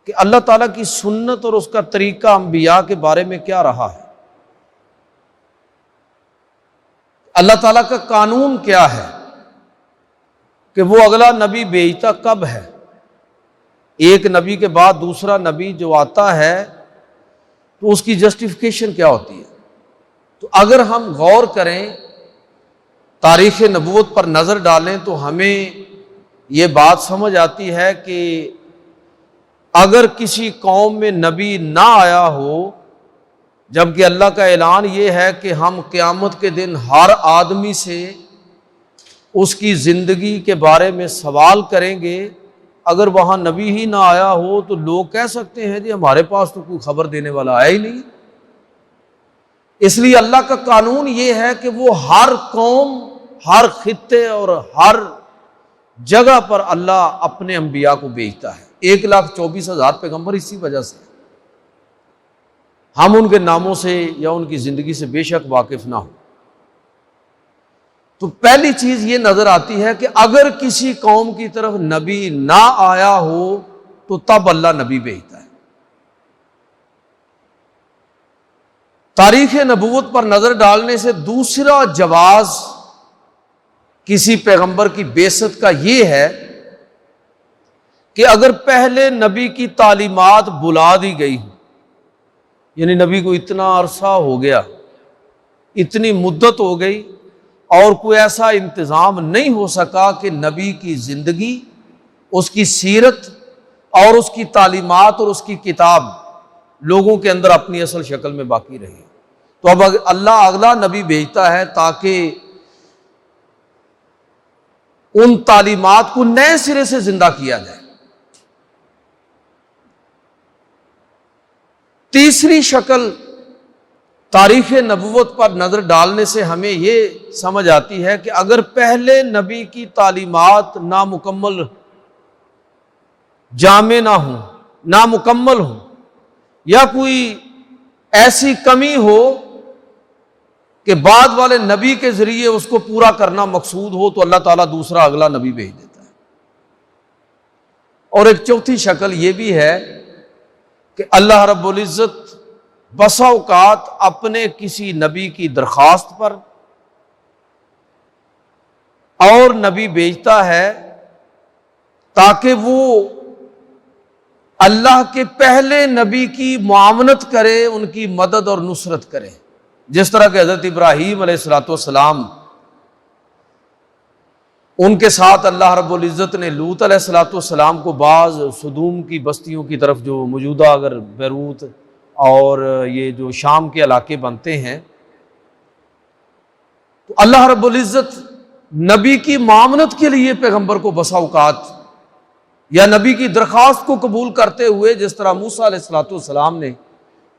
کہ اللہ تعالیٰ کی سنت اور اس کا طریقہ انبیاء کے بارے میں کیا رہا ہے، اللہ تعالیٰ کا قانون کیا ہے کہ وہ اگلا نبی بھیجتا کب ہے، ایک نبی کے بعد دوسرا نبی جو آتا ہے تو اس کی جسٹیفیکیشن کیا ہوتی ہے۔ تو اگر ہم غور کریں، تاریخ نبوت پر نظر ڈالیں تو ہمیں یہ بات سمجھ آتی ہے کہ اگر کسی قوم میں نبی نہ آیا ہو، جبکہ اللہ کا اعلان یہ ہے کہ ہم قیامت کے دن ہر آدمی سے اس کی زندگی کے بارے میں سوال کریں گے، اگر وہاں نبی ہی نہ آیا ہو تو لوگ کہہ سکتے ہیں جی ہمارے پاس تو کوئی خبر دینے والا آیا ہی نہیں۔ اس لیے اللہ کا قانون یہ ہے کہ وہ ہر قوم، ہر خطے اور ہر جگہ پر اللہ اپنے انبیاء کو بھیجتا ہے۔ 1,24,000 پیغمبر اسی وجہ سے ہم ان کے ناموں سے یا ان کی زندگی سے بے شک واقف نہ ہوں۔ تو پہلی چیز یہ نظر آتی ہے کہ اگر کسی قوم کی طرف نبی نہ آیا ہو تو تب اللہ نبی بھیجتا ہے۔ تاریخ نبوت پر نظر ڈالنے سے دوسرا جواز کسی پیغمبر کی بعثت کا یہ ہے کہ اگر پہلے نبی کی تعلیمات بلا دی گئی، یعنی نبی کو اتنا عرصہ ہو گیا، اتنی مدت ہو گئی اور کوئی ایسا انتظام نہیں ہو سکا کہ نبی کی زندگی، اس کی سیرت اور اس کی تعلیمات اور اس کی کتاب لوگوں کے اندر اپنی اصل شکل میں باقی رہے، تو اب اللہ اگلا نبی بھیجتا ہے تاکہ ان تعلیمات کو نئے سرے سے زندہ کیا جائے۔ تیسری شکل تاریخ نبوت پر نظر ڈالنے سے ہمیں یہ سمجھ آتی ہے کہ اگر پہلے نبی کی تعلیمات نامکمل، جامع نہ ہوں، نامکمل ہوں، یا کوئی ایسی کمی ہو کہ بعد والے نبی کے ذریعے اس کو پورا کرنا مقصود ہو، تو اللہ تعالیٰ دوسرا اگلا نبی بھیج دیتا ہے۔ اور ایک چوتھی شکل یہ بھی ہے کہ اللہ رب العزت بسا اوقات اپنے کسی نبی کی درخواست پر اور نبی بھیجتا ہے تاکہ وہ اللہ کے پہلے نبی کی معاونت کرے، ان کی مدد اور نصرت کرے، جس طرح کہ حضرت ابراہیم علیہ السلام، ان کے ساتھ اللہ رب العزت نے لوط علیہ السلام کو بعض سدوم کی بستیوں کی طرف، جو موجودہ اگر بیروت اور یہ جو شام کے علاقے بنتے ہیں، تو اللہ رب العزت نبی کی معاونت کے لیے پیغمبر کو بسا اوقات یا نبی کی درخواست کو قبول کرتے ہوئے، جس طرح موسیٰ علیہ السلام نے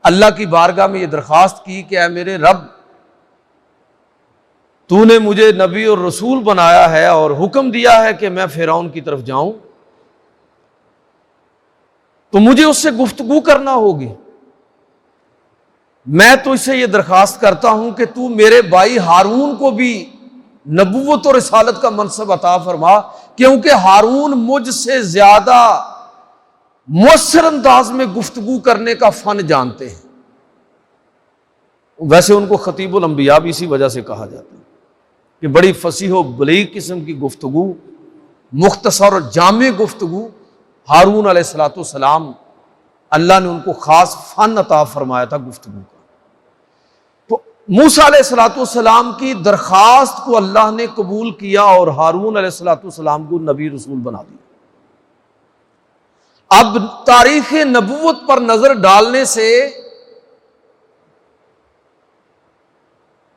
اللہ کی بارگاہ میں یہ درخواست کی کہ اے میرے رب، تو نے مجھے نبی اور رسول بنایا ہے اور حکم دیا ہے کہ میں فرعون کی طرف جاؤں، تو مجھے اس سے گفتگو کرنا ہوگی۔ میں تو اس سے یہ درخواست کرتا ہوں کہ تو میرے بھائی ہارون کو بھی نبوت اور رسالت کا منصب عطا فرما، کیونکہ ہارون مجھ سے زیادہ مؤثر انداز میں گفتگو کرنے کا فن جانتے ہیں۔ ویسے ان کو خطیب الانبیاء بھی اسی وجہ سے کہا جاتا ہے کہ بڑی فصیح و بلیغ قسم کی گفتگو، مختصر اور جامع گفتگو، ہارون علیہ السلام اللہ نے ان کو خاص فن عطا فرمایا تھا گفتگو کا۔ تو موسیٰ علیہ السلام کی درخواست کو اللہ نے قبول کیا اور ہارون علیہ السلام کو نبی رسول بنا دیا۔ اب تاریخ نبوت پر نظر ڈالنے سے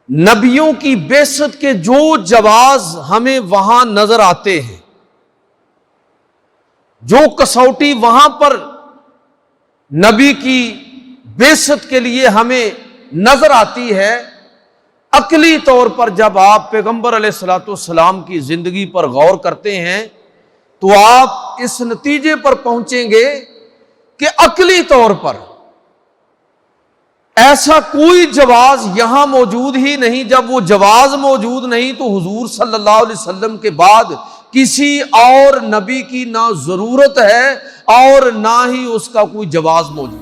نبیوں کی بعثت کے جو جواز ہمیں وہاں نظر آتے ہیں، جو کسوٹی وہاں پر نبی کی بعثت کے لیے ہمیں نظر آتی ہے، عقلی طور پر جب آپ پیغمبر علیہ السلام کی زندگی پر غور کرتے ہیں تو آپ اس نتیجے پر پہنچیں گے کہ عقلی طور پر ایسا کوئی جواز یہاں موجود ہی نہیں۔ جب وہ جواز موجود نہیں تو حضور صلی اللہ علیہ وسلم کے بعد کسی اور نبی کی نہ ضرورت ہے اور نہ ہی اس کا کوئی جواز موجود۔